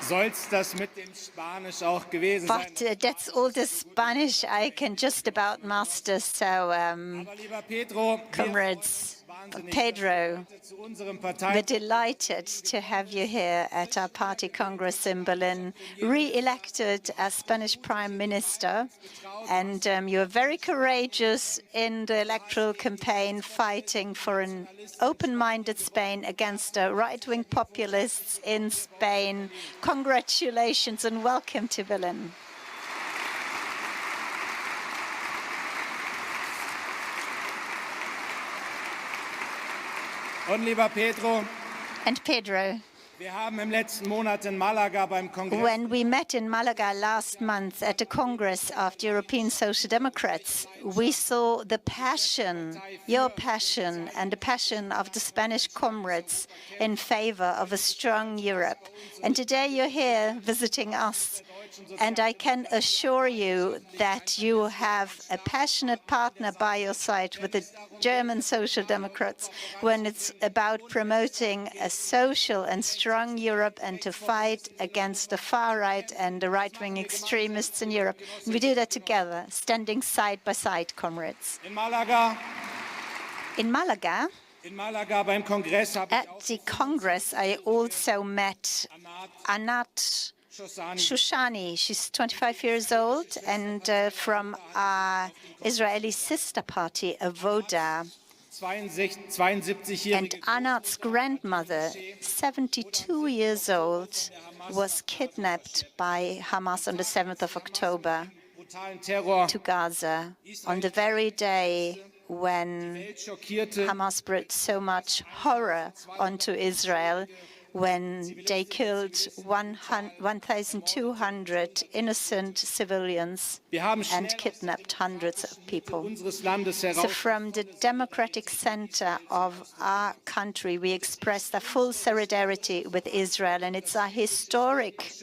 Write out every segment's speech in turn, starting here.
Soll's das mit dem Spanisch auch gewesen sein? But that's all the Spanish I can just about master. So, Aber lieber Pedro, comrades, Pedro, we're delighted to have you here at our party congress in Berlin, re-elected as Spanish Prime Minister. And you are very courageous in the electoral campaign, fighting for an open-minded Spain against the right-wing populists in Spain. Congratulations and welcome to Berlin. Und lieber Pedro, and Pedro, wir haben im letzten Monat in Malaga beim Kongress when we met in Malaga last month at the Congress of the European Social Democrats, we saw the passion, your passion, and the passion of the Spanish comrades in favor of a strong Europe. And today you're here visiting us. And I can assure you that you have a passionate partner by your side with the German Social Democrats when it's about promoting a social and strong Europe and to fight against the far right and the right-wing extremists in Europe. And we do that together, standing side by side, comrades. in Malaga. In Malaga, Beim Kongress at the Congress, I also met Anat Shoshani. She's 25 years old and from our Israeli sister party, Avoda. 72-jährige And Anat's grandmother, 72 years old, was kidnapped by Hamas on the 7th of October to Gaza on the very day when Hamas brought so much horror onto Israel, when they killed 1,200 innocent civilians and kidnapped hundreds of people. So from the democratic center of our country, we express the full solidarity with Israel, and it's our historic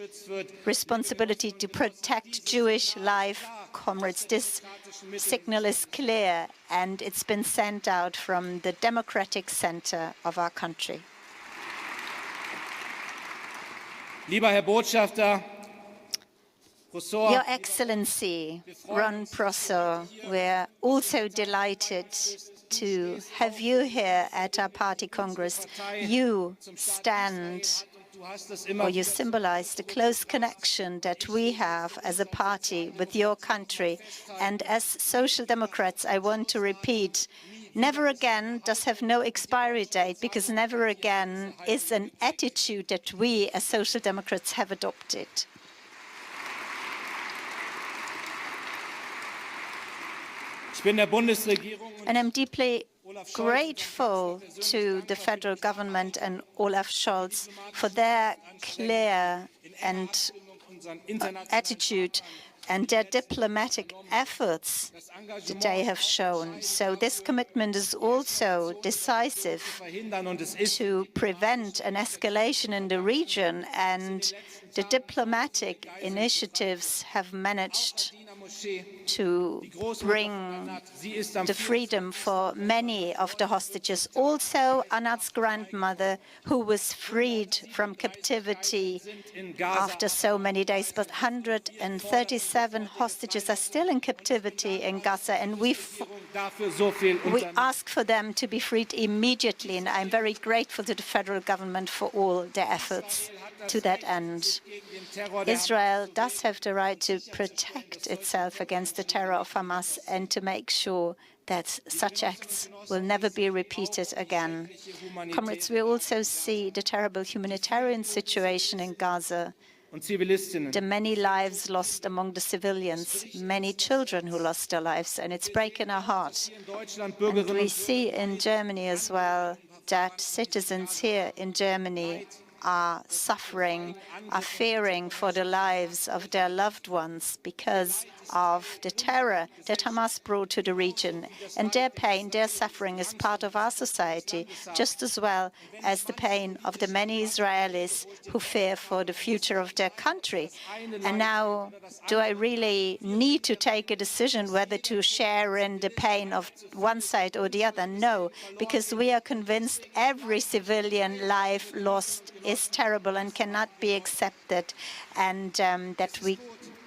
responsibility to protect Jewish life. Comrades, this signal is clear, and it's been sent out from the democratic center of our country. Lieber Herr Botschafter, Your Excellency, Ron Prosser, we're also delighted to have you here at our party congress. You stand, or you symbolize the close connection that we have as a party with your country. And as Social Democrats, I want to repeat, never again does have no expiry date, because never again is an attitude that we as Social Democrats have adopted. And I'm deeply grateful to the federal government and Olaf Scholz for their clear and attitude and their diplomatic efforts that they have shown. So this commitment is also decisive to prevent an escalation in the region, and the diplomatic initiatives have managed to bring the freedom for many of the hostages. Also, Anat's grandmother, who was freed from captivity after so many days, but 137 hostages are still in captivity in Gaza, and we ask for them to be freed immediately, and I'm very grateful to the federal government for all their efforts to that end. Israel does have the right to protect itself against the terror of Hamas and to make sure that such acts will never be repeated again. Comrades, we also see the terrible humanitarian situation in Gaza, the many lives lost among the civilians, many children who lost their lives, and it's breaking our heart. And we see in Germany as well that citizens here in Germany are suffering, are fearing for the lives of their loved ones because of the terror that Hamas brought to the region. And their pain, their suffering is part of our society, just as well as the pain of the many Israelis who fear for the future of their country. And now, do I really need to take a decision whether to share in the pain of one side or the other? No, because we are convinced every civilian life lost is is terrible and cannot be accepted, and that we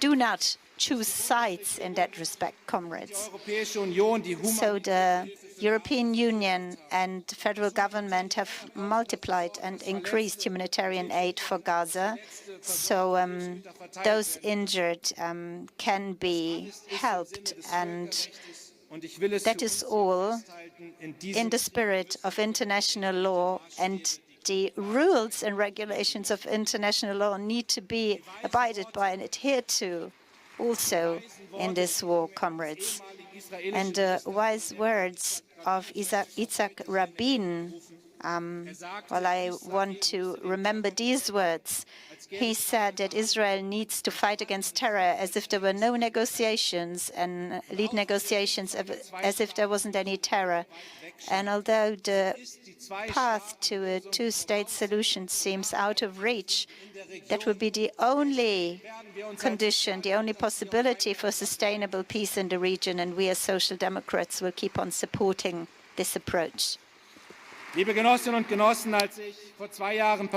do not choose sides in that respect, comrades. So the European Union and federal government have multiplied and increased humanitarian aid for Gaza, so those injured can be helped, and that is all in the spirit of international law, and the rules and regulations of international law need to be abided by and adhered to also in this war, comrades. And the wise words of Isaac Rabin, well, I want to remember these words. He said that Israel needs to fight against terror as if there were no negotiations, and lead negotiations as if there wasn't any terror. And although the path to a two-state solution seems out of reach, that would be the only condition, the only possibility for sustainable peace in the region, and we as Social Democrats will keep on supporting this approach.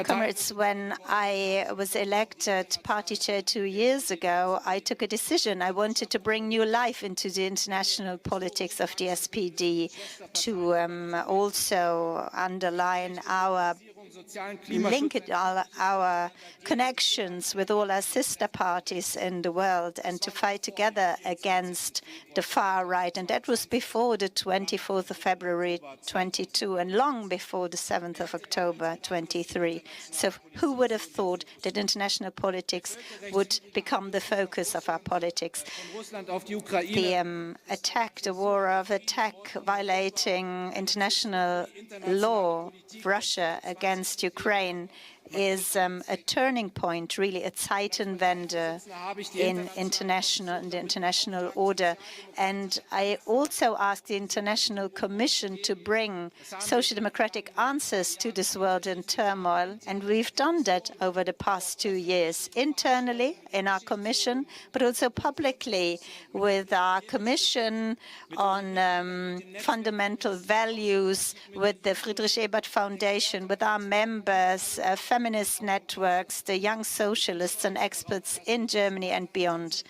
Comrades, when I was elected party chair 2 years ago, I took a decision. I wanted to bring new life into the international politics of the SPD, to also underline our linkage, our connections with all our sister parties in the world, and to fight together against the far right. And that was before the 24th of February 22 and long before the 7th of October 23. So who would have thought that international politics would become the focus of our politics? The attack, the war of attack violating international law of Russia against Ukraine is a turning point, really a Zeitenwende in the international order. And I also asked the International Commission to bring social democratic answers to this world in turmoil, and we've done that over the past 2 years, internally in our commission, but also publicly with our commission on fundamental values, with the Friedrich Ebert Foundation, with our members, feminist networks, the young socialists and experts in Germany and beyond.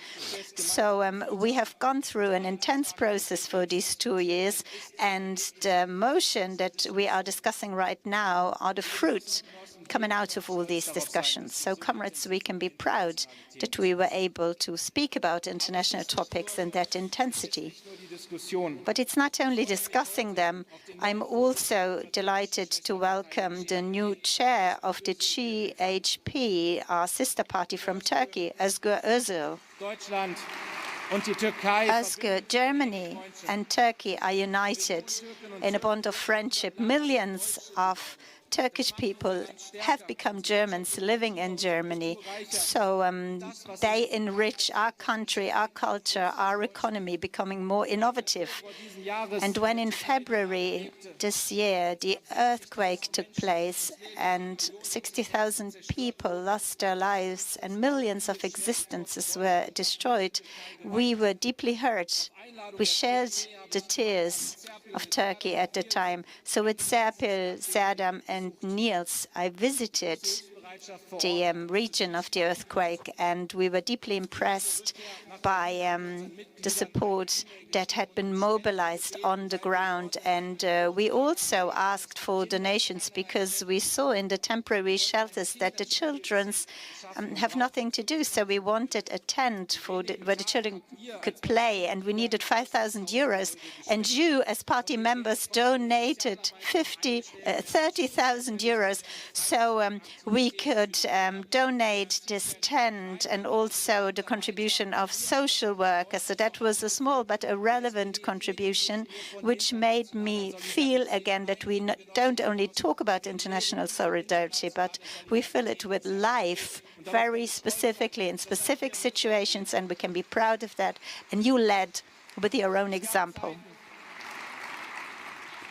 So we have gone through an intense process for these 2 years, and the motion that we are discussing right now are the fruit coming out of all these discussions. So, comrades, we can be proud that we were able to speak about international topics in that intensity. But it's not only discussing them. I'm also delighted to welcome the new chair of the CHP, our sister party from Turkey, Özgür Özal. Özgür, Germany and Turkey are united in a bond of friendship. Millions of Turkish people have become Germans living in Germany. So they enrich our country, our culture, our economy, becoming more innovative. And when in February this year the earthquake took place and 60,000 people lost their lives and millions of existences were destroyed, we were deeply hurt. We shared the tears of Turkey at the time. So with Serpil, Serdam and Niels, I visited the region of the earthquake, and we were deeply impressed by the support that had been mobilized on the ground. And we also asked for donations, because we saw in the temporary shelters that the children have nothing to do. So we wanted a tent for where the children could play, and we needed 5,000 euros. And you, as party members, donated 30,000 euros. So we could donate this tent, and also the contribution of social workers. So that was a small but a relevant contribution, which made me feel again that we don't only talk about international solidarity, but we fill it with life, very specifically in specific situations, and we can be proud of that. And you led with your own example.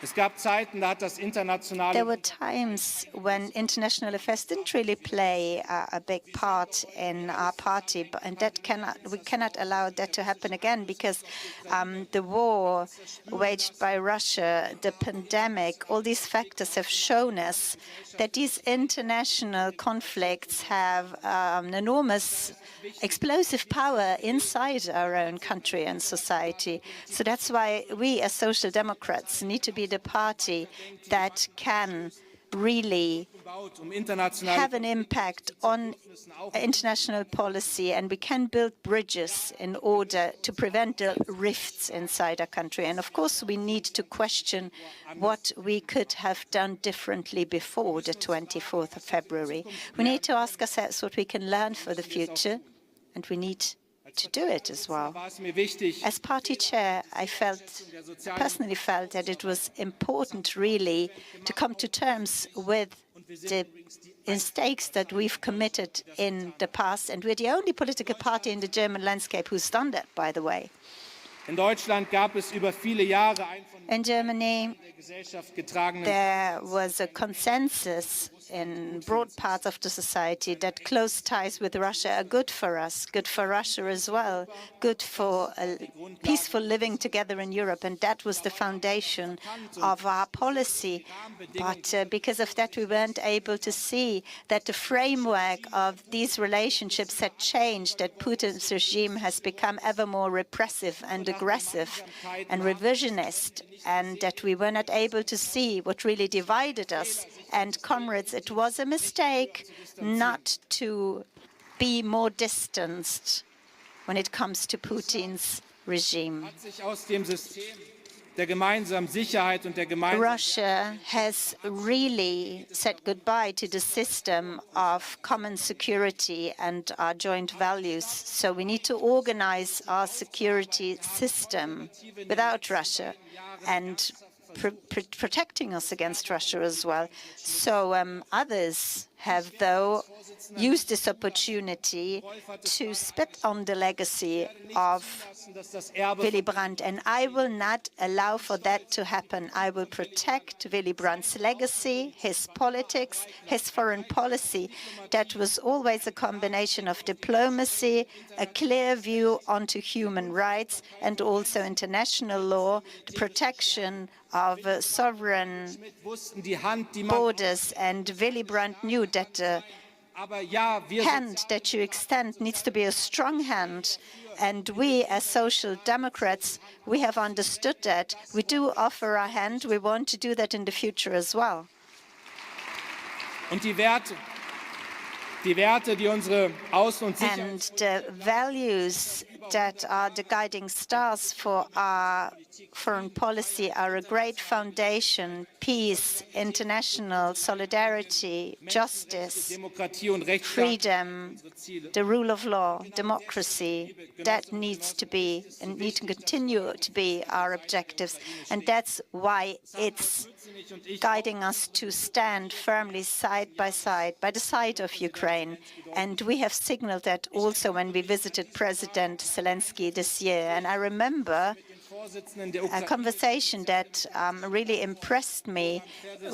Es gab Zeiten, da hat das There internationale were times when international affairs didn't really play a big part in our party, and we cannot allow that to happen again, because the war waged by Russia, the pandemic, all these factors have shown us that these international conflicts have an enormous explosive power inside our own country and society. So that's why we as Social Democrats need to be the party that can really have an impact on international policy, and we can build bridges in order to prevent the rifts inside our country. And of course, we need to question what we could have done differently before the 24th of February. We need to ask ourselves what we can learn for the future, and we need to do it as well. As party chair, I personally felt that it was important really to come to terms with the mistakes that we've committed in the past, and we're the only political party in the German landscape who's done that, by the way. In Deutschland gab es über viele Jahre ein von In Germany, der Gesellschaft getragenes there was a consensus in broad parts of the society that close ties with Russia are good for us, good for Russia as well, good for peaceful living together in Europe. And that was the foundation of our policy. But because of that, we weren't able to see that the framework of these relationships had changed, that Putin's regime has become ever more repressive and aggressive and revisionist, and that we were not able to see what really divided us. And comrades, it was a mistake not to be more distanced when it comes to Putin's regime. Russia has really said goodbye to the system of common security and our joint values. So we need to organize our security system without Russia and protecting us against Russia as well. So others have, though, used this opportunity to spit on the legacy of Willy Brandt, and I will not allow for that to happen. I will protect Willy Brandt's legacy, his politics, his foreign policy. That was always a combination of diplomacy, a clear view onto human rights, and also international law, the protection of sovereign borders. And Willy Brandt knew that the hand that you extend needs to be a strong hand. And we, as Social Democrats, we have understood that. We do offer our hand. We want to do that in the future as well. Und die Werte, die unsere Außen- und And the values that are the guiding stars for our foreign policy are a great foundation: peace, international solidarity, justice, freedom, the rule of law, democracy. That needs to be and need to continue to be our objectives. And that's why it's guiding us to stand firmly side by the side of Ukraine. And we have signaled that also when we visited President Zelensky this year. And I remember a conversation that really impressed me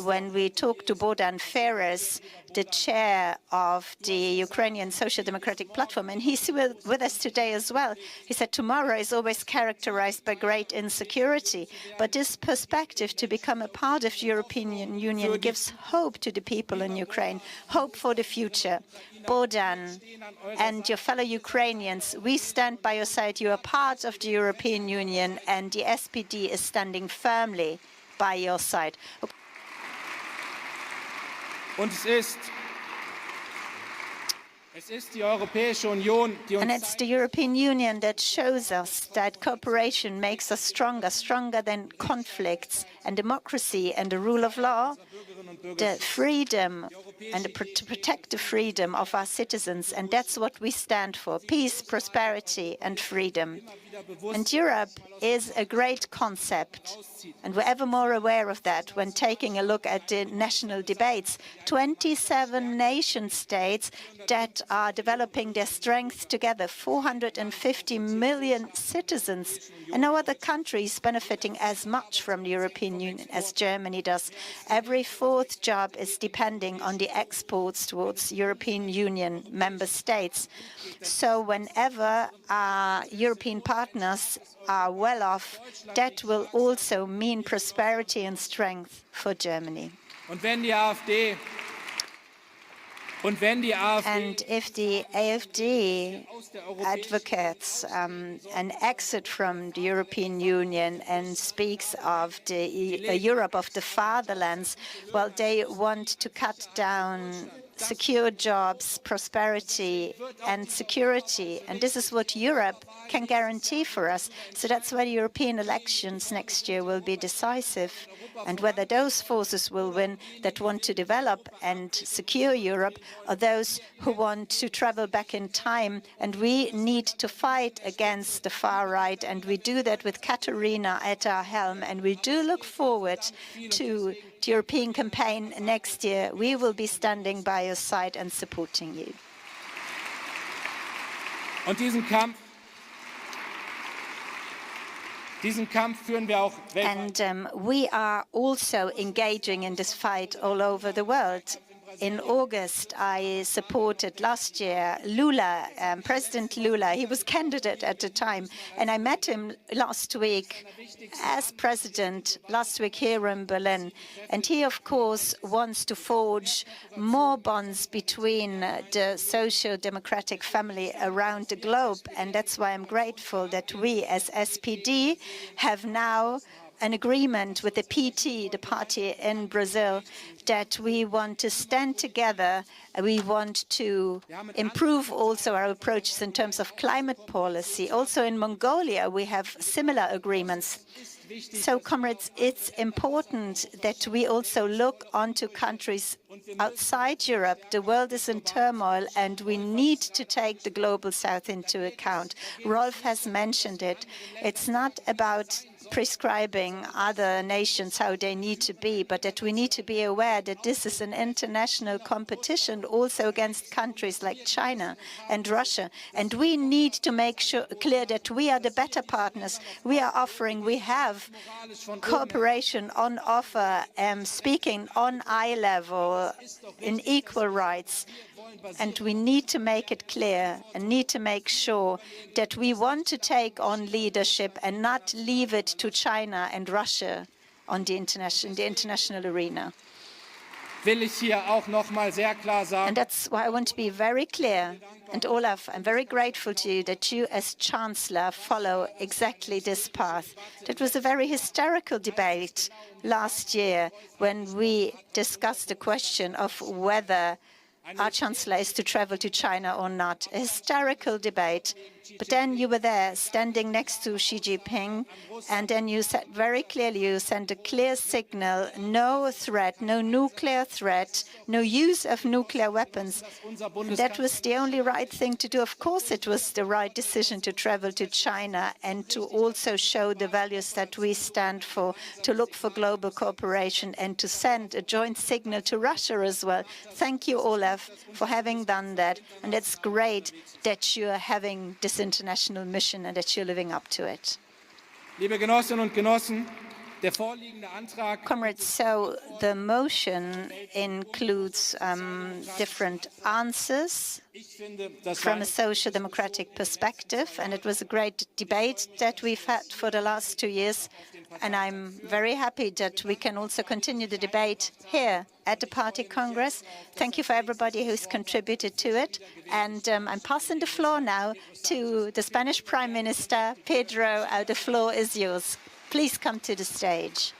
when we talked to Bohdan Feres, the chair of the Ukrainian Social Democratic Platform, and he's with us today as well. He said, tomorrow is always characterized by great insecurity, but this perspective to become a part of the European Union gives hope to the people in Ukraine, hope for the future. Bohdan and your fellow Ukrainians, we stand by your side. You are part of the European Union, and the SPD is standing firmly by your side. Und and it's the European Union that shows us that cooperation makes us stronger, stronger than conflicts, and democracy and the rule of law, the freedom and to protect the freedom of our citizens. And that's what we stand for: peace, prosperity, and freedom. And Europe is a great concept, and we're ever more aware of that when taking a look at the national debates. 27 nation states that are developing their strength together, 450 million citizens, and no other country is benefiting as much from the European Union as Germany does. Every fourth job is depending on the exports towards European Union member states. So whenever our European partners are well off, that will also mean prosperity and strength for Germany. And if the AfD advocates an exit from the European Union and speaks of the Europe of the fatherlands, well, they want to cut down secure jobs, prosperity, and security. And this is what Europe can guarantee for us. So that's why the European elections next year will be decisive. And whether those forces will win that want to develop and secure Europe, or those who want to travel back in time. And we need to fight against the far right. And we do that with Katharina at our helm. And we do look forward to the European campaign next year. We will be standing by your side and supporting you. And we are also engaging in this fight all over the world. In August, I supported last year Lula, President Lula. He was candidate at the time, and I met him last week as president, last week here in Berlin. And he, of course, wants to forge more bonds between the social-democratic family around the globe. And that's why I'm grateful that we, as SPD, have now an agreement with the PT, the party in Brazil, that we want to stand together. We want to improve also our approaches in terms of climate policy. Also in Mongolia, we have similar agreements. So, comrades, it's important that we also look onto countries outside Europe. The world is in turmoil, and we need to take the global south into account. Rolf has mentioned it. It's not about prescribing other nations how they need to be, but that we need to be aware that this is an international competition also against countries like China and Russia. And we need to make clear that we are the better partners. We have cooperation on offer, speaking on eye level, in equal rights. And we need to make it clear and need to make sure that we want to take on leadership and not leave it to China and Russia on the international arena. And that's why I want to be very clear. And Olaf, I'm very grateful to you that you as Chancellor follow exactly this path. That was a very hysterical debate last year when we discussed the question of whether our Chancellor is to travel to China or not. A hysterical debate. But then you were there standing next to Xi Jinping, and then you said very clearly, you sent a clear signal: no threat, no nuclear threat, no use of nuclear weapons. And that was the only right thing to do. Of course, it was the right decision to travel to China and to also show the values that we stand for, to look for global cooperation and to send a joint signal to Russia as well. Thank you, Olaf, for having done that. And it's great that you are having this international mission and that you're living up to it. Comrades, so the motion includes different answers from a social democratic perspective, and it was a great debate that we've had for the last 2 years. And I'm very happy that we can also continue the debate here at the Party Congress. Thank you for everybody who's contributed to it. And I'm passing the floor now to the Spanish Prime Minister, Pedro. The floor is yours. Please come to the stage.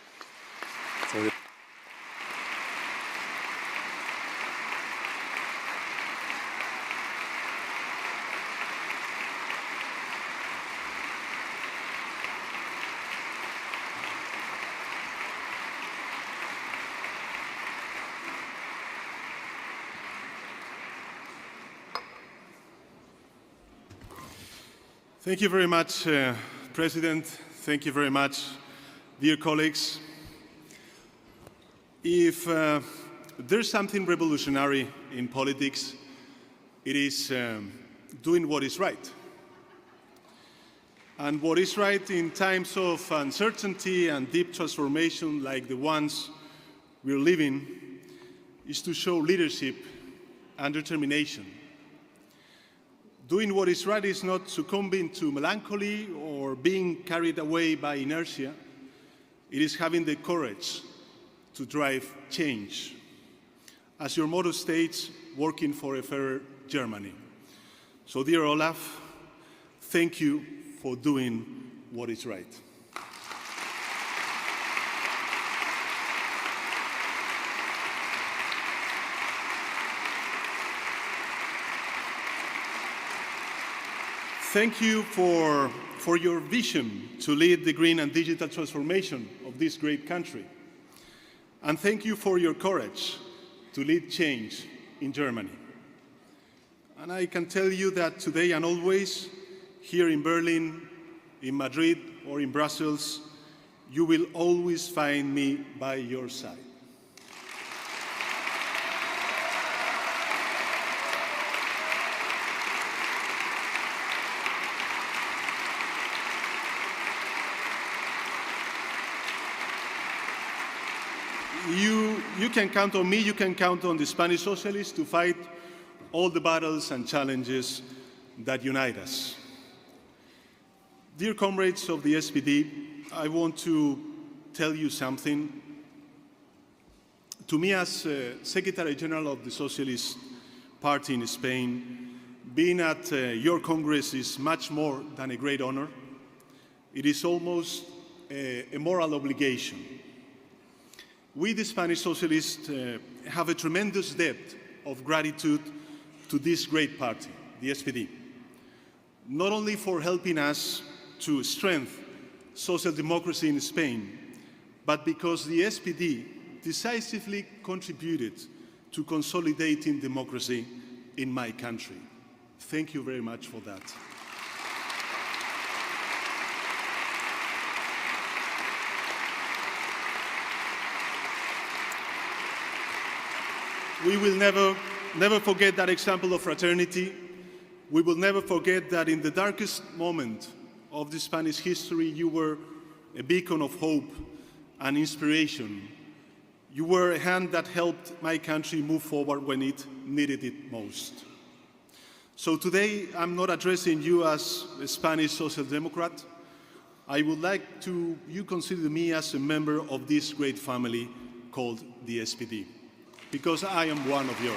Thank you very much, President. Thank you very much, dear colleagues. If there's something revolutionary in politics, it is doing what is right. And what is right in times of uncertainty and deep transformation like the ones we're living is to show leadership and determination. Doing what is right is not succumbing to melancholy or being carried away by inertia. It is having the courage to drive change. As your motto states, working for a fairer Germany. So, dear Olaf, thank you for doing what is right. Thank you for your vision to lead the green and digital transformation of this great country. And thank you for your courage to lead change in Germany. And I can tell you that today and always, here in Berlin, in Madrid, or in Brussels, you will always find me by your side. You can count on me, you can count on the Spanish socialists to fight all the battles and challenges that unite us. Dear comrades of the SPD, I want to tell you something. To me, as Secretary General of the Socialist Party in Spain, being at your Congress is much more than a great honor. It is almost a moral obligation. We, the Spanish socialists, have a tremendous debt of gratitude to this great party, the SPD, not only for helping us to strengthen social democracy in Spain, but because the SPD decisively contributed to consolidating democracy in my country. Thank you very much for that. We will never forget that example of fraternity. We will never forget that in the darkest moment of the Spanish history, you were a beacon of hope and inspiration. You were a hand that helped my country move forward when it needed it most. So today, I'm not addressing you as a Spanish social democrat. I would like you consider me as a member of this great family called the SPD, because I am one of yours.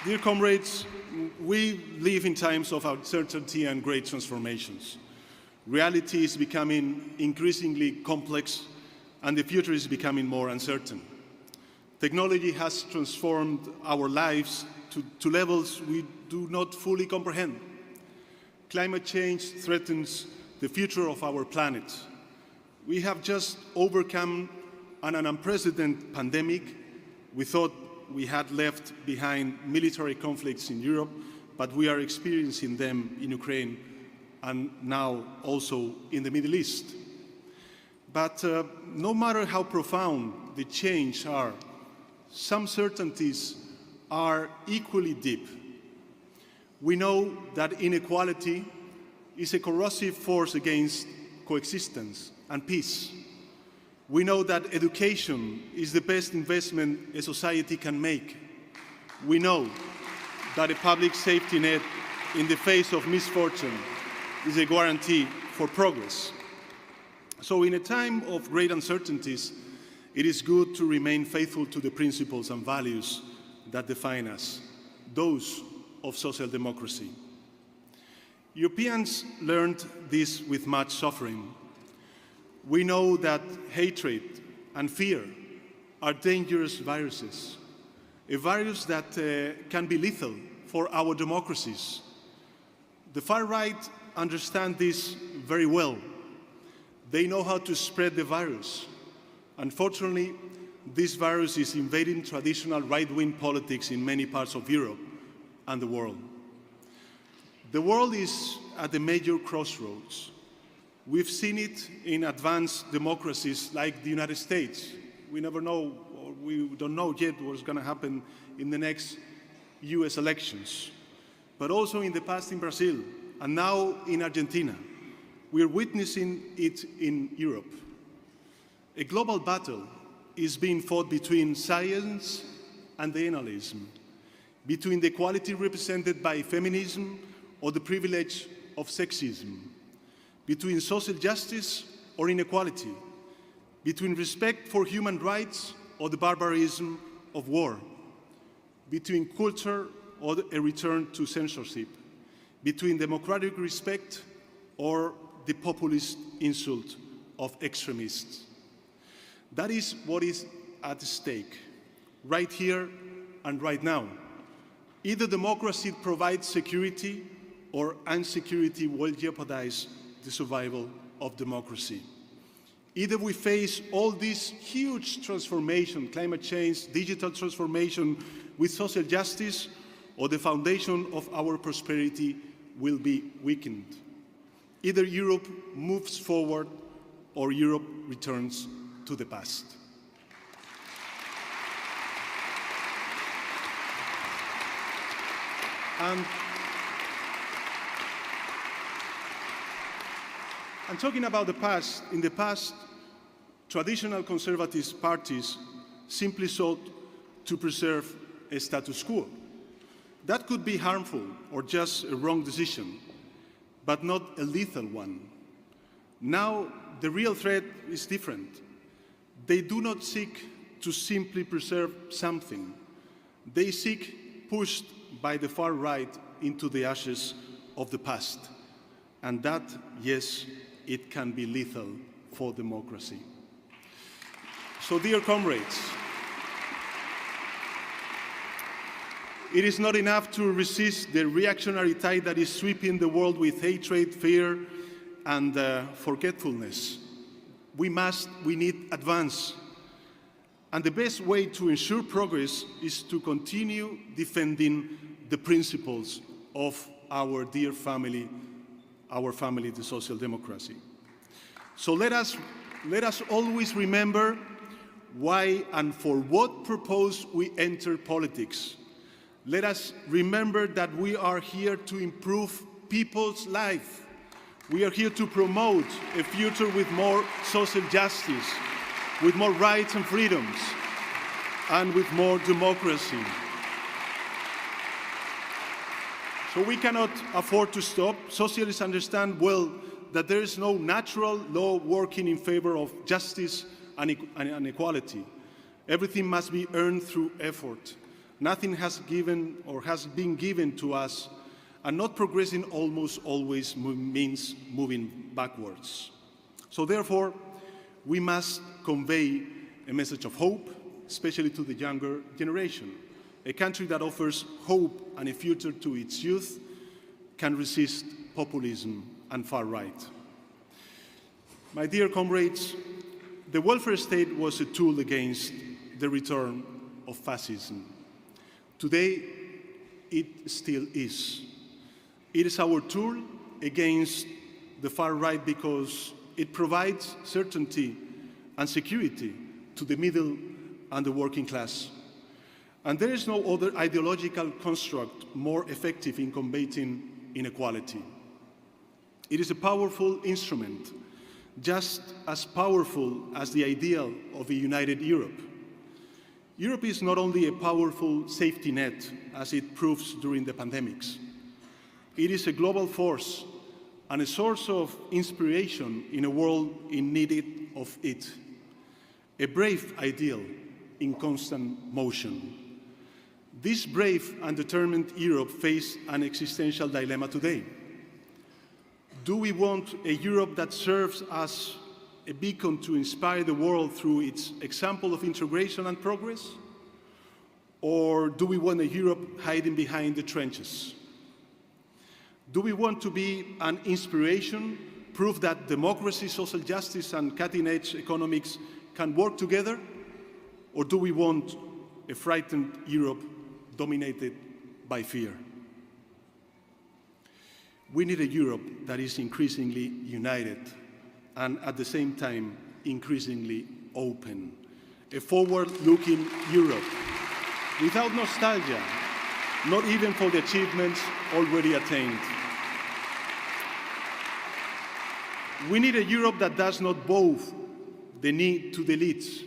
Dear comrades, we live in times of uncertainty and great transformations. Reality is becoming increasingly complex, and the future is becoming more uncertain. Technology has transformed our lives to levels we do not fully comprehend. Climate change threatens the future of our planet. We have just overcome an unprecedented pandemic. We thought we had left behind military conflicts in Europe, but we are experiencing them in Ukraine and now also in the Middle East. But no matter how profound the changes are, some certainties are equally deep. We know that inequality is a corrosive force against coexistence and peace. We know that education is the best investment a society can make. We know that a public safety net in the face of misfortune is a guarantee for progress. So in a time of great uncertainties, it is good to remain faithful to the principles and values that define us, those of social democracy. Europeans learned this with much suffering. We know that hatred and fear are dangerous viruses, a virus that can be lethal for our democracies. The far right understand this very well. They know how to spread the virus, Unfortunately, this virus is invading traditional right-wing politics in many parts of Europe and the world. The world is at a major crossroads. We've seen it in advanced democracies like the United States. We never know, or we don't know yet what's going to happen in the next US elections. But also in the past in Brazil, and now in Argentina. We're witnessing it in Europe. A global battle is being fought between science and annalism, between the equality represented by feminism or the privilege of sexism, between social justice or inequality, between respect for human rights or the barbarism of war, between culture or a return to censorship, between democratic respect or the populist insult of extremists. That is what is at stake, right here and right now. Either democracy provides security or insecurity will jeopardize the survival of democracy. Either we face all this huge transformation, climate change, digital transformation with social justice, or the foundation of our prosperity will be weakened. Either Europe moves forward or Europe returns to the past. And talking about the past, in the past, traditional conservative parties simply sought to preserve a status quo. That could be harmful or just a wrong decision, but not a lethal one. Now, the real threat is different. They do not seek to simply preserve something. They seek, pushed by the far right, into the ashes of the past. And that, yes, it can be lethal for democracy. So, dear comrades, it is not enough to resist the reactionary tide that is sweeping the world with hatred, fear, and forgetfulness. We need advance. And the best way to ensure progress is to continue defending the principles of our dear family, the social democracy. So let us always remember why and for what purpose we enter politics. Let us remember that we are here to improve people's life. We are here to promote a future with more social justice, with more rights and freedoms, and with more democracy. So we cannot afford to stop. Socialists understand well that there is no natural law working in favor of justice and equality. Everything must be earned through effort. Nothing has been given to us, and not progressing almost always means moving backwards. So therefore, we must convey a message of hope, especially to the younger generation. A country that offers hope and a future to its youth can resist populism and far right. My dear comrades, the welfare state was a tool against the return of fascism. Today, it still is. It is our tool against the far right because it provides certainty and security to the middle and the working class. And there is no other ideological construct more effective in combating inequality. It is a powerful instrument, just as powerful as the ideal of a united Europe. Europe is not only a powerful safety net, as it proves during the pandemics. It is a global force and a source of inspiration in a world in need of it. A brave ideal in constant motion. This brave and determined Europe faces an existential dilemma today. Do we want a Europe that serves as a beacon to inspire the world through its example of integration and progress? Or do we want a Europe hiding behind the trenches? Do we want to be an inspiration, proof that democracy, social justice, and cutting-edge economics can work together, or do we want a frightened Europe dominated by fear? We need a Europe that is increasingly united and at the same time increasingly open. A forward-looking Europe without nostalgia, not even for the achievements already attained. We need a Europe that does not bow the knee to the elites,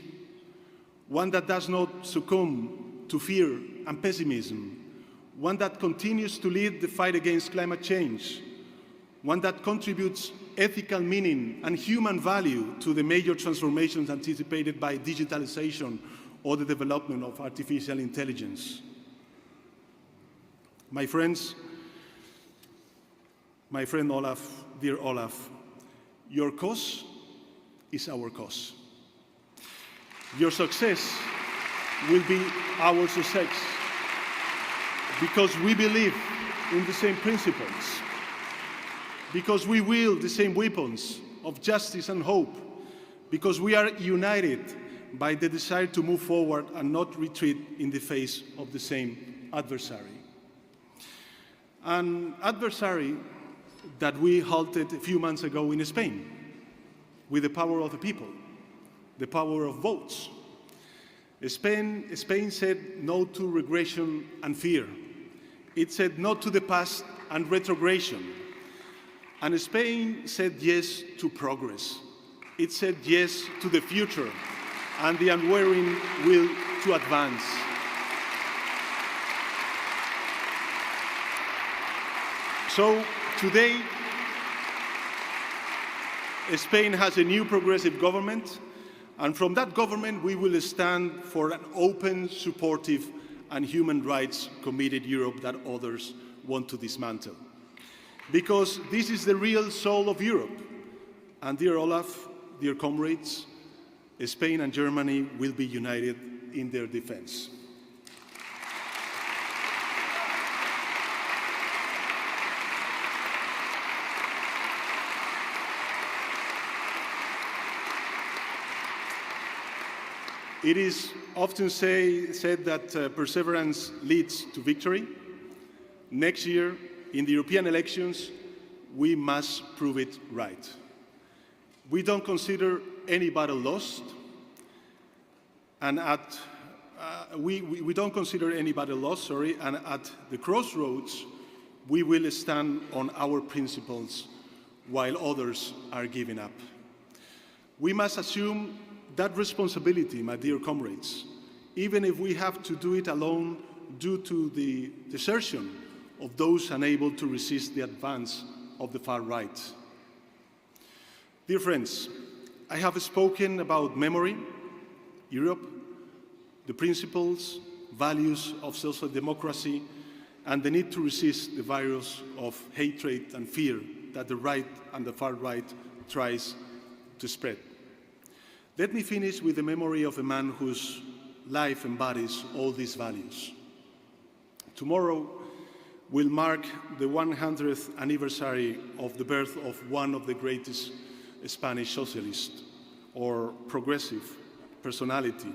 one that does not succumb to fear and pessimism, one that continues to lead the fight against climate change, one that contributes ethical meaning and human value to the major transformations anticipated by digitalization or the development of artificial intelligence. My friends, my friend Olaf, dear Olaf, your cause is our cause. Your success will be our success because we believe in the same principles, because we wield the same weapons of justice and hope, because we are united by the desire to move forward and not retreat in the face of the same adversary. An adversary that we halted a few months ago in Spain with the power of the people, the power of votes. Spain said no to regression and fear. It said no to the past and retrogression. And Spain said yes to progress. It said yes to the future and the unwavering will to advance. So today, Spain has a new progressive government, and from that government we will stand for an open, supportive and human rights committed Europe that others want to dismantle. Because this is the real soul of Europe. And dear Olaf, dear comrades, Spain and Germany will be united in their defense. It is often said that perseverance leads to victory. Next year, in the European elections, we must prove it right. We don't consider any battle lost, and we don't consider any battle lost, and at the crossroads, we will stand on our principles while others are giving up. We must assume that responsibility, my dear comrades, even if we have to do it alone due to the desertion of those unable to resist the advance of the far right. Dear friends, I have spoken about memory, Europe, the principles, values of social democracy, and the need to resist the virus of hatred and fear that the right and the far right tries to spread. Let me finish with the memory of a man whose life embodies all these values. Tomorrow will mark the 100th anniversary of the birth of one of the greatest Spanish socialists or progressive personality,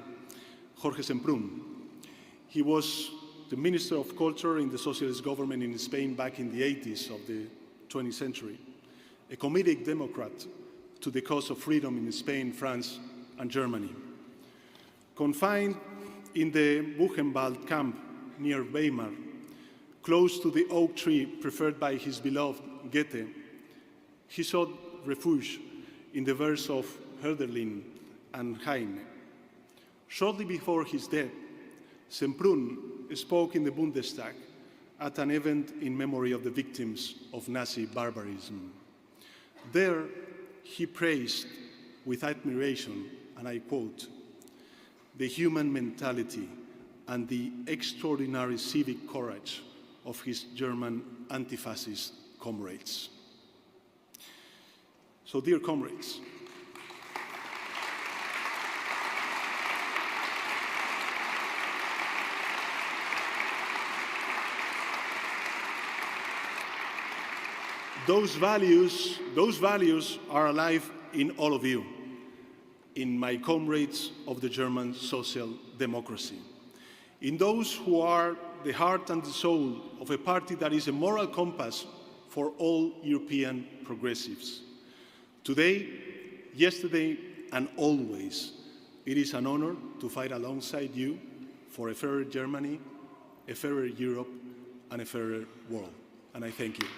Jorge Semprún. He was the Minister of Culture in the socialist government in Spain back in the 80s of the 20th century, a committed Democrat to the cause of freedom in Spain, France, and Germany. Confined in the Buchenwald camp near Weimar, close to the oak tree preferred by his beloved Goethe, he sought refuge in the verse of Hölderlin and Heine. Shortly before his death, Semprún spoke in the Bundestag at an event in memory of the victims of Nazi barbarism. There, he praised with admiration, and I quote, the human mentality and the extraordinary civic courage of his German anti-fascist comrades. So, dear comrades, those values are alive in all of you. in my comrades of the German social democracy, in those who are the heart and the soul of a party that is a moral compass for all European progressives. Today, yesterday, and always, it is an honor to fight alongside you for a fairer Germany, a fairer Europe, and a fairer world. And I thank you.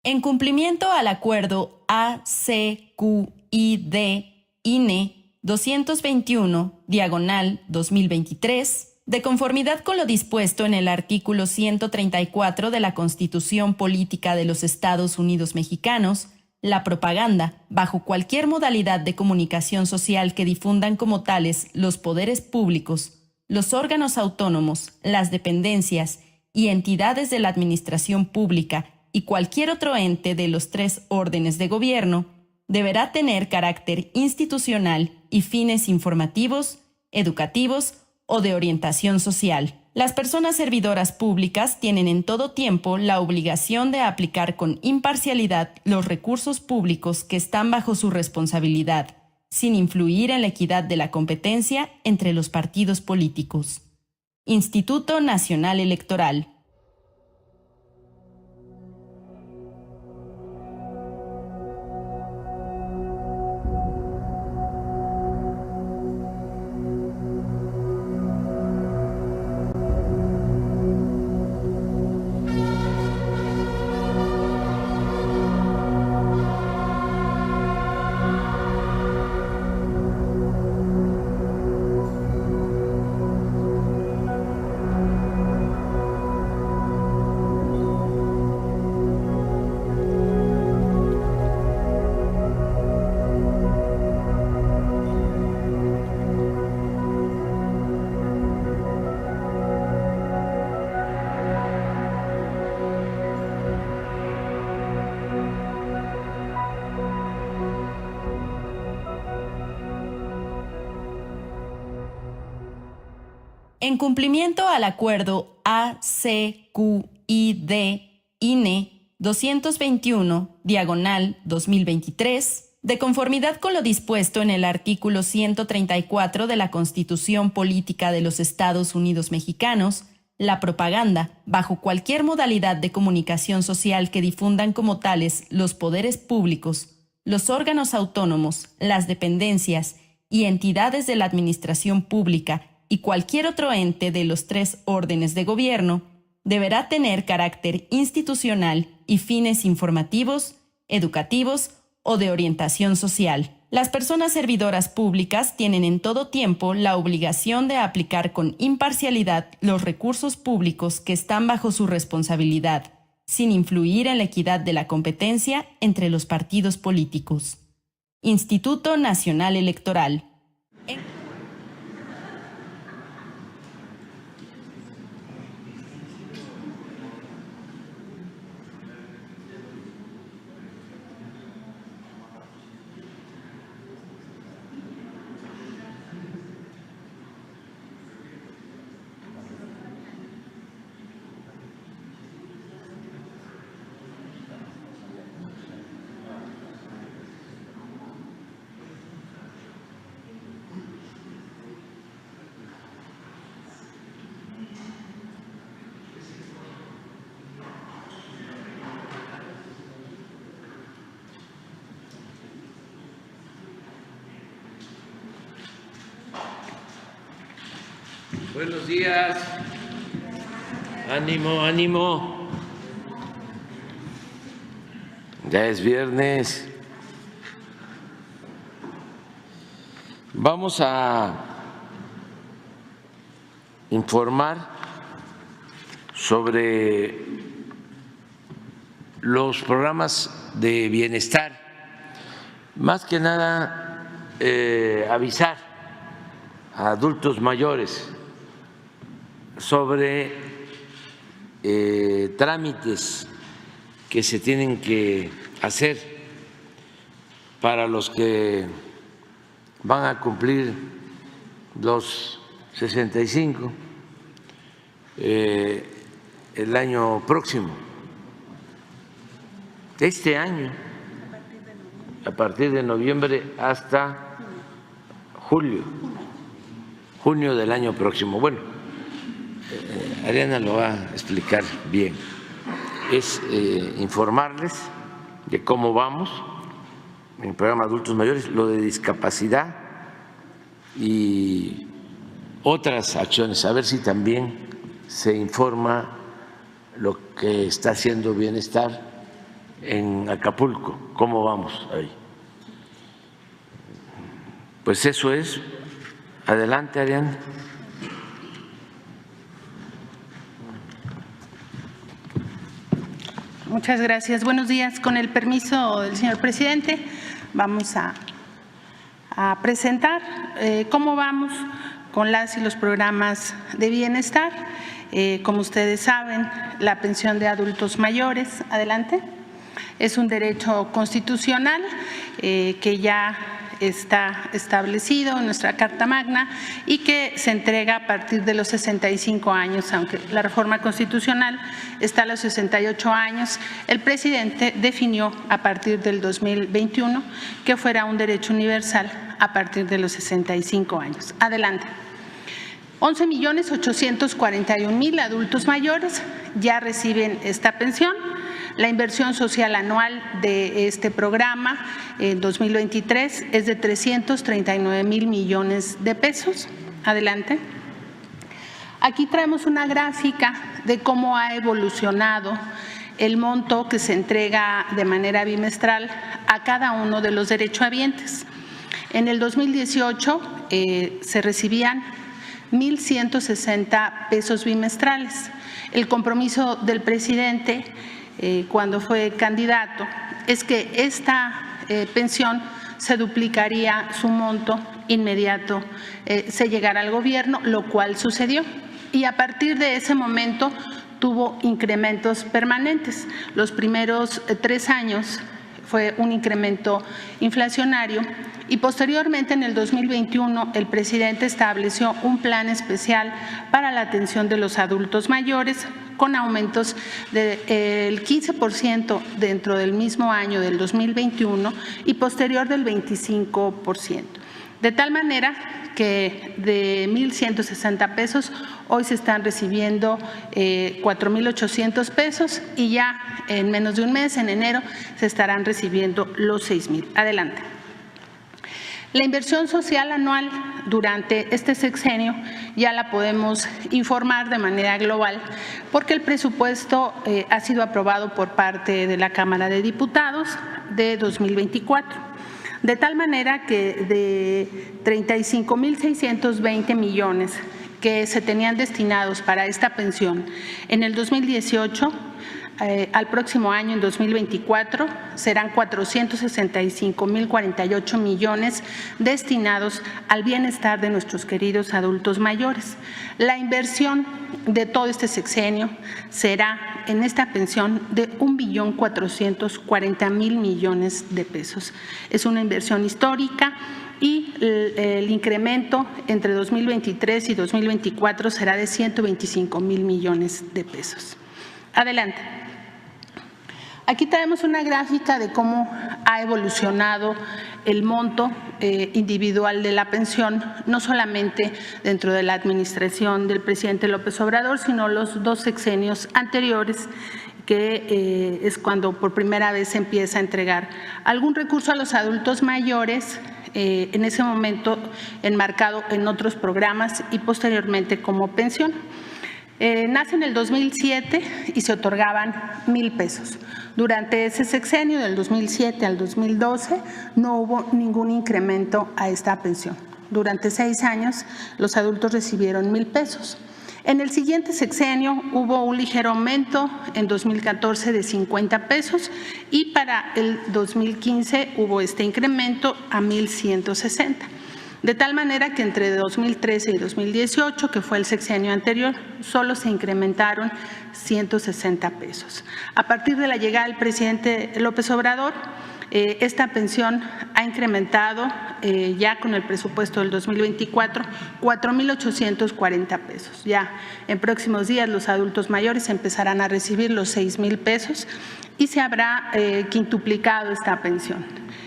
En cumplimiento al acuerdo ACQID-INE 221/2023, de conformidad con lo dispuesto en el artículo 134 de la Constitución Política de los Estados Unidos Mexicanos, la propaganda, bajo cualquier modalidad de comunicación social que difundan como tales los poderes públicos, los órganos autónomos, las dependencias y entidades de la administración pública y cualquier otro ente de los 3 órdenes de gobierno, deberá tener carácter institucional y fines informativos, educativos o de orientación social. Las personas servidoras públicas tienen en todo tiempo la obligación de aplicar con imparcialidad los recursos públicos que están bajo su responsabilidad, sin influir en la equidad de la competencia entre los partidos políticos. Instituto Nacional Electoral. En cumplimiento al acuerdo ACQID-INE 221/2023, de conformidad con lo dispuesto en el artículo 134 de la Constitución Política de los Estados Unidos Mexicanos, la propaganda, bajo cualquier modalidad de comunicación social que difundan como tales los poderes públicos, los órganos autónomos, las dependencias y entidades de la administración pública y cualquier otro ente de los 3 órdenes de gobierno, deberá tener carácter institucional y fines informativos, educativos o de orientación social. Las personas servidoras públicas tienen en todo tiempo la obligación de aplicar con imparcialidad los recursos públicos que están bajo su responsabilidad, sin influir en la equidad de la competencia entre los partidos políticos. Instituto Nacional Electoral. Buenos días. Ánimo, ánimo. Ya es viernes. Vamos a informar sobre los programas de bienestar. Más que nada, avisar a adultos mayores sobre trámites que se tienen que hacer para los que van a cumplir los 65 el año próximo, este año, a partir de noviembre hasta junio del año próximo. Bueno, Ariana lo va a explicar bien. Es informarles de cómo vamos en el programa Adultos Mayores, lo de discapacidad y otras acciones, a ver si también se informa lo que está haciendo Bienestar en Acapulco, ¿cómo vamos ahí? Pues eso es. Adelante, Ariana. Muchas gracias. Buenos días. Con el permiso del señor presidente, vamos a presentar cómo vamos con las y los programas de bienestar. Como ustedes saben, la pensión de adultos mayores, adelante, es un derecho constitucional que ya está establecido en nuestra Carta Magna y que se entrega a partir de los 65 años, aunque la reforma constitucional está a los 68 años. El presidente definió a partir del 2021 que fuera un derecho universal a partir de los 65 años. Adelante. 11.841.000 adultos mayores ya reciben esta pensión. La inversión social anual de este programa en 2023 es de 339.000 millones de pesos. Adelante. Aquí traemos una gráfica de cómo ha evolucionado el monto que se entrega de manera bimestral a cada uno de los derechohabientes. En el 2018 se recibían 1.160 pesos bimestrales. El compromiso del presidente cuando fue candidato es que esta pensión se duplicaría su monto inmediato, se llegara al gobierno, lo cual sucedió. Y a partir de ese momento tuvo incrementos permanentes. Los primeros 3 años fue un incremento inflacionario y posteriormente en el 2021 el presidente estableció un plan especial para la atención de los adultos mayores con aumentos del 15% dentro del mismo año del 2021 y posterior del 25%. De tal manera que de 1.160 pesos hoy se están recibiendo 4.800 pesos y ya en menos de un mes, en enero, se estarán recibiendo los 6.000. Adelante. La inversión social anual durante este sexenio ya la podemos informar de manera global porque el presupuesto ha sido aprobado por parte de la Cámara de Diputados de 2024. De tal manera que de 35.620 millones que se tenían destinados para esta pensión en el 2018, al próximo año, en 2024, serán 465.048 millones destinados al bienestar de nuestros queridos adultos mayores. La inversión de todo este sexenio será en esta pensión de 1.440.000 millones de pesos. Es una inversión histórica y el incremento entre 2023 y 2024 será de 125.000 millones de pesos. Adelante. Aquí traemos una gráfica de cómo ha evolucionado el monto individual de la pensión, no solamente dentro de la administración del presidente López Obrador, sino los 2 sexenios anteriores, que es cuando por primera vez se empieza a entregar algún recurso a los adultos mayores, en ese momento enmarcado en otros programas y posteriormente como pensión. Nace en el 2007 y se otorgaban 1.000 pesos. Durante ese sexenio, del 2007 al 2012, no hubo ningún incremento a esta pensión. Durante 6 años, los adultos recibieron 1.000 pesos. En el siguiente sexenio hubo un ligero aumento en 2014 de 50 pesos y para el 2015 hubo este incremento a 1.160. De tal manera que entre 2013 y 2018, que fue el sexenio anterior, solo se incrementaron 160 pesos. A partir de la llegada del presidente López Obrador, esta pensión ha incrementado ya con el presupuesto del 2024 4.840 pesos. Ya en próximos días los adultos mayores empezarán a recibir los 6.000 pesos y se habrá quintuplicado esta pensión.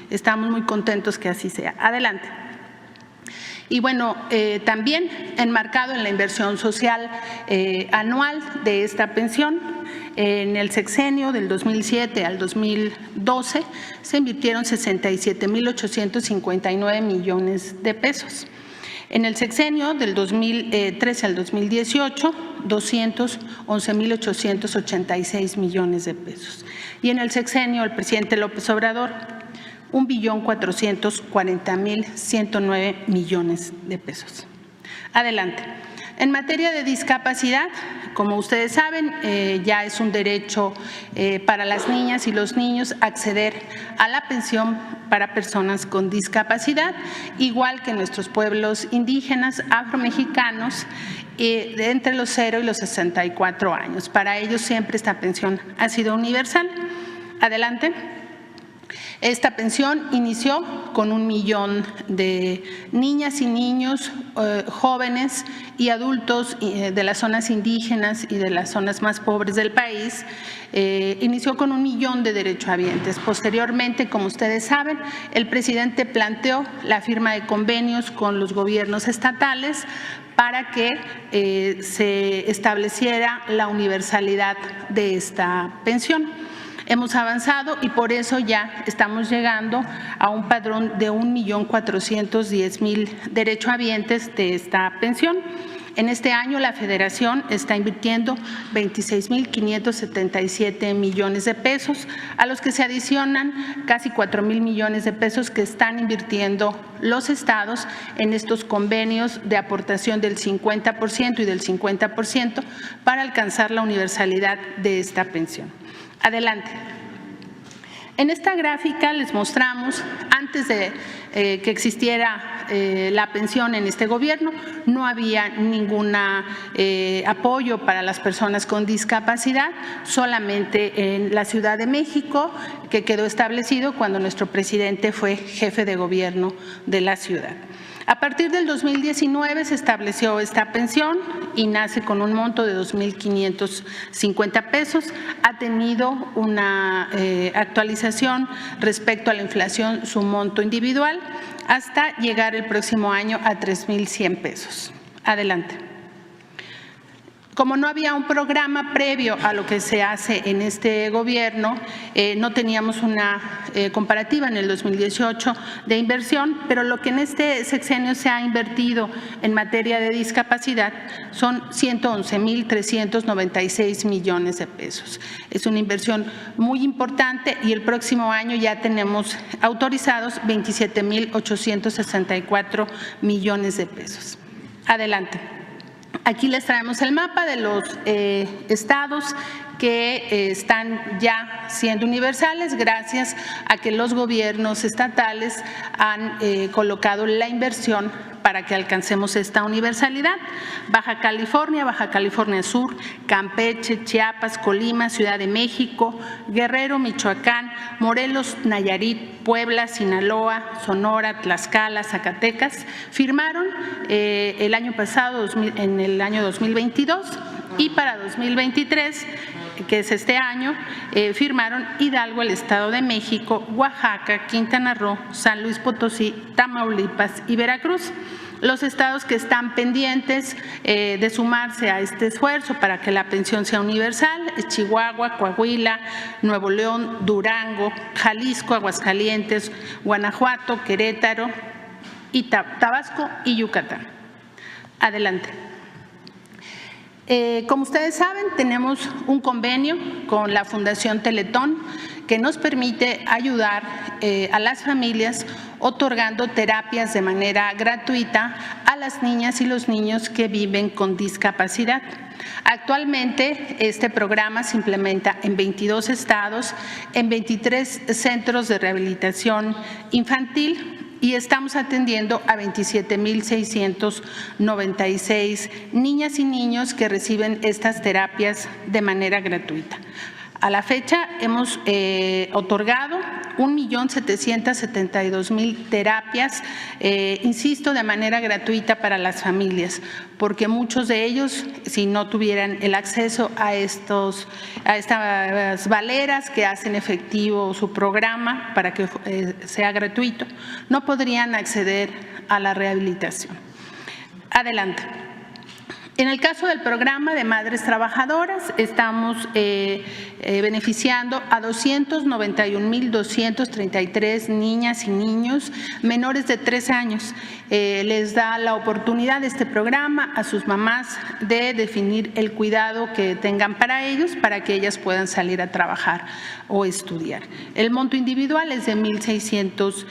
Estamos muy contentos que así sea. Adelante. Y bueno, también enmarcado en la inversión social anual de esta pensión, en el sexenio del 2007 al 2012 se invirtieron 67.859 millones de pesos. En el sexenio del 2013 al 2018, 211.886 millones de pesos. Y en el sexenio del presidente López Obrador, 1.440.109 millones de pesos. Adelante. En materia de discapacidad, como ustedes saben, ya es un derecho para las niñas y los niños acceder a la pensión para personas con discapacidad, igual que nuestros pueblos indígenas, afromexicanos, de entre los 0 y los 64 años. Para ellos siempre esta pensión ha sido universal. Adelante. Esta pensión inició con 1 millón de niñas y niños, jóvenes y adultos de las zonas indígenas y de las zonas más pobres del país. Inició con 1 millón de derechohabientes. Posteriormente, como ustedes saben, el presidente planteó la firma de convenios con los gobiernos estatales para que se estableciera la universalidad de esta pensión. Hemos avanzado y por eso ya estamos llegando a un padrón de 1.410.000 derechohabientes de esta pensión. En este año la Federación está invirtiendo 26.577 millones de pesos, a los que se adicionan casi 4.000 millones de pesos que están invirtiendo los estados en estos convenios de aportación del 50% y del 50% para alcanzar la universalidad de esta pensión. Adelante. En esta gráfica les mostramos, antes de que existiera la pensión en este gobierno, no había ningún apoyo para las personas con discapacidad, solamente en la Ciudad de México, que quedó establecido cuando nuestro presidente fue jefe de gobierno de la ciudad. A partir del 2019 se estableció esta pensión y nace con un monto de 2.550 pesos. Ha tenido una actualización respecto a la inflación, su monto individual, hasta llegar el próximo año a 3.100 pesos. Adelante. Como no había un programa previo a lo que se hace en este gobierno, no teníamos una comparativa en el 2018 de inversión, pero lo que en este sexenio se ha invertido en materia de discapacidad son 111.396 millones de pesos. Es una inversión muy importante y el próximo año ya tenemos autorizados 27.864 millones de pesos. Adelante. Aquí les traemos el mapa de los estados que están ya siendo universales gracias a que los gobiernos estatales han colocado la inversión para que alcancemos esta universalidad. Baja California Sur, Campeche, Chiapas, Colima, Ciudad de México, Guerrero, Michoacán, Morelos, Nayarit, Puebla, Sinaloa, Sonora, Tlaxcala, Zacatecas, firmaron el año pasado, en el año 2022, y para 2023, que es este año, firmaron Hidalgo, el Estado de México, Oaxaca, Quintana Roo, San Luis Potosí, Tamaulipas y Veracruz. Los estados que están pendientes de sumarse a este esfuerzo para que la pensión sea universal es Chihuahua, Coahuila, Nuevo León, Durango, Jalisco, Aguascalientes, Guanajuato, Querétaro, y Tabasco y Yucatán. Adelante. Como ustedes saben, tenemos un convenio con la Fundación Teletón que nos permite ayudar a las familias otorgando terapias de manera gratuita a las niñas y los niños que viven con discapacidad. Actualmente este programa se implementa en 22 estados, en 23 centros de rehabilitación infantil, y estamos atendiendo a 27.696 niñas y niños que reciben estas terapias de manera gratuita. A la fecha hemos otorgado 1.772.000 terapias, insisto, de manera gratuita para las familias, porque muchos de ellos, si no tuvieran el acceso a estas valeras que hacen efectivo su programa para que sea gratuito, no podrían acceder a la rehabilitación. Adelante. En el caso del programa de madres trabajadoras, estamos beneficiando a 291,233 niñas y niños menores de 3 años. Les da la oportunidad este programa a sus mamás de definir el cuidado que tengan para ellos, para que ellas puedan salir a trabajar o estudiar. El monto individual es de 1,600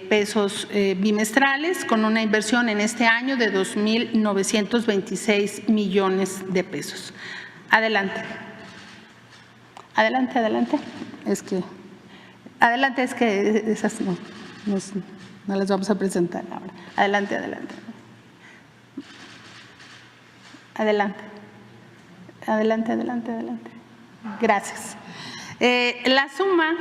pesos bimestrales, con una inversión en este año de 2,926 millones de pesos. Adelante. Adelante. Adelante, es que esas no las vamos a presentar ahora. Adelante. Gracias. La suma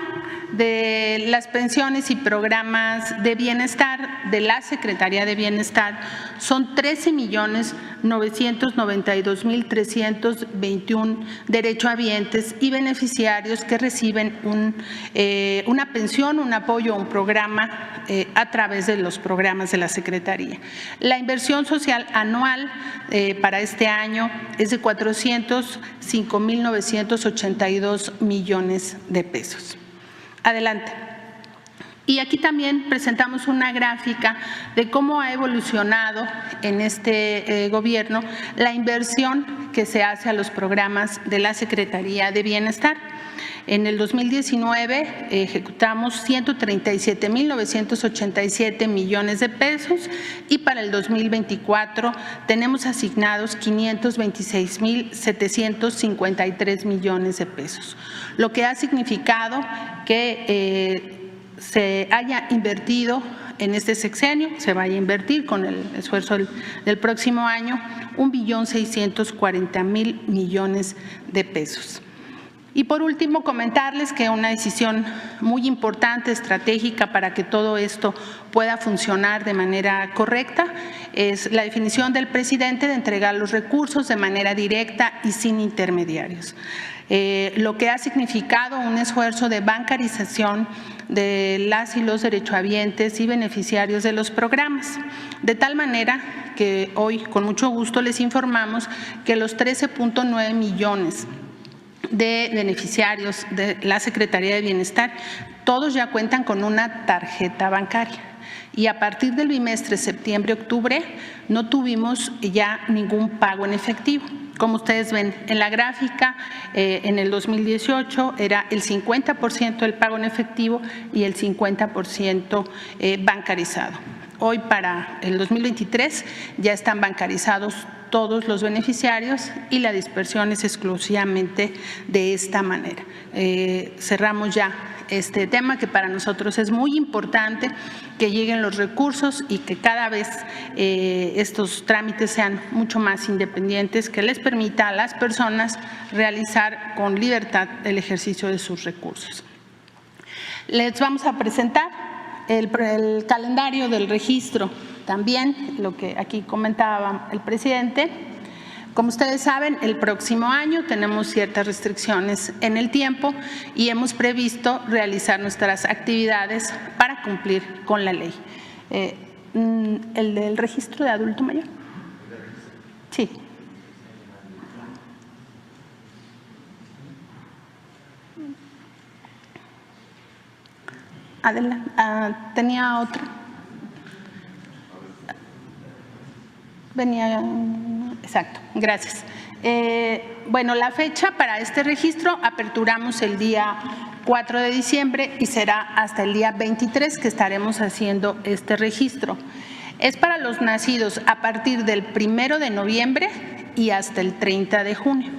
de las pensiones y programas de bienestar de la Secretaría de Bienestar son 13,992,321 derechohabientes y beneficiarios que reciben una pensión, un apoyo, un programa a través de los programas de la Secretaría. La inversión social anual para este año es de 405,982 millones de pesos. Adelante. Y aquí también presentamos una gráfica de cómo ha evolucionado en este gobierno la inversión que se hace a los programas de la Secretaría de Bienestar. En el 2019 ejecutamos 137,987 millones de pesos y para el 2024 tenemos asignados 526,753 millones de pesos, lo que ha significado que se haya invertido en este sexenio, se vaya a invertir con el esfuerzo del próximo año 1,640,000 millones de pesos. Y por último, comentarles que una decisión muy importante, estratégica para que todo esto pueda funcionar de manera correcta es la definición del presidente de entregar los recursos de manera directa y sin intermediarios, lo que ha significado un esfuerzo de bancarización de las y los derechohabientes y beneficiarios de los programas, de tal manera que hoy con mucho gusto les informamos que los 13,9 millones de beneficiarios de la Secretaría de Bienestar, todos ya cuentan con una tarjeta bancaria. Y a partir del bimestre septiembre-octubre no tuvimos ya ningún pago en efectivo. Como ustedes ven en la gráfica, en el 2018 era el 50% del pago en efectivo y el 50% bancarizado. Hoy para el 2023 ya están bancarizados todos los beneficiarios y la dispersión es exclusivamente de esta manera. Cerramos ya este tema que para nosotros es muy importante, que lleguen los recursos y que cada vez estos trámites sean mucho más independientes, que les permita a las personas realizar con libertad el ejercicio de sus recursos. Les vamos a presentar el calendario del registro, también lo que aquí comentaba el presidente. Como ustedes saben, el próximo año tenemos ciertas restricciones en el tiempo y hemos previsto realizar nuestras actividades para cumplir con la ley. ¿El del registro de adulto mayor? Sí. Adelante. Tenía otra. Venía. Exacto, gracias. Bueno, la fecha para este registro aperturamos el día 4 de diciembre y será hasta el día 23 que estaremos haciendo este registro. Es para los nacidos a partir del 1 de noviembre y hasta el 30 de junio.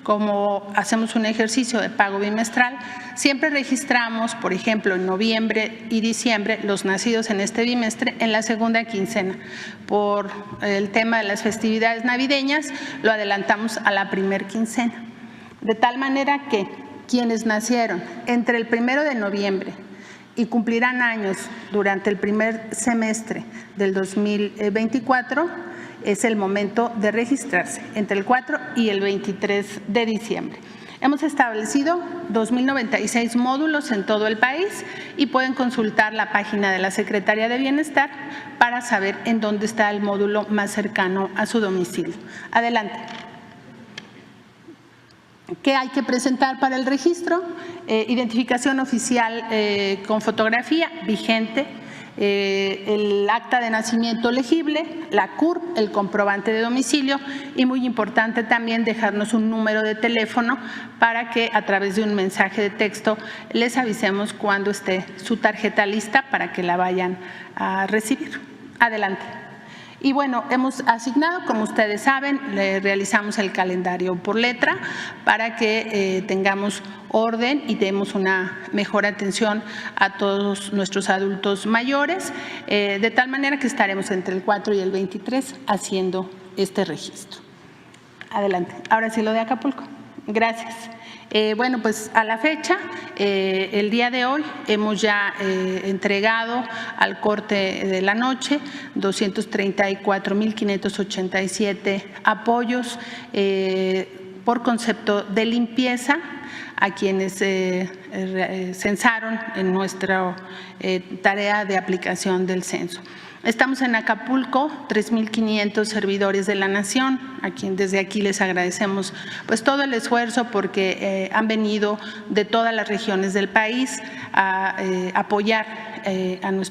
Como hacemos un ejercicio de pago bimestral, siempre registramos, por ejemplo, en noviembre y diciembre, los nacidos en este bimestre en la segunda quincena. Por el tema de las festividades navideñas, lo adelantamos a la primer quincena. De tal manera que quienes nacieron entre el 1 de noviembre y cumplirán años durante el primer semestre del 2024, es el momento de registrarse entre el 4 y el 23 de diciembre. Hemos establecido 2.096 módulos en todo el país y pueden consultar la página de la Secretaría de Bienestar para saber en dónde está el módulo más cercano a su domicilio. Adelante. ¿Qué hay que presentar para el registro? Identificación oficial con fotografía vigente, el acta de nacimiento legible, la CURP, el comprobante de domicilio y muy importante también dejarnos un número de teléfono para que a través de un mensaje de texto les avisemos cuando esté su tarjeta lista para que la vayan a recibir. Adelante. Y bueno, hemos asignado, como ustedes saben, realizamos el calendario por letra para que tengamos orden y demos una mejor atención a todos nuestros adultos mayores, de tal manera que estaremos entre el 4 y el 23 haciendo este registro. Adelante. Ahora sí lo de Acapulco. Gracias. Bueno, pues a la fecha, el día de hoy hemos ya entregado al corte de la noche 234.587 apoyos por concepto de limpieza a quienes censaron en nuestra tarea de aplicación del censo. Estamos en Acapulco, 3.500 servidores de la nación, a quien desde aquí les agradecemos pues todo el esfuerzo porque han venido de todas las regiones del país a apoyar a nuestro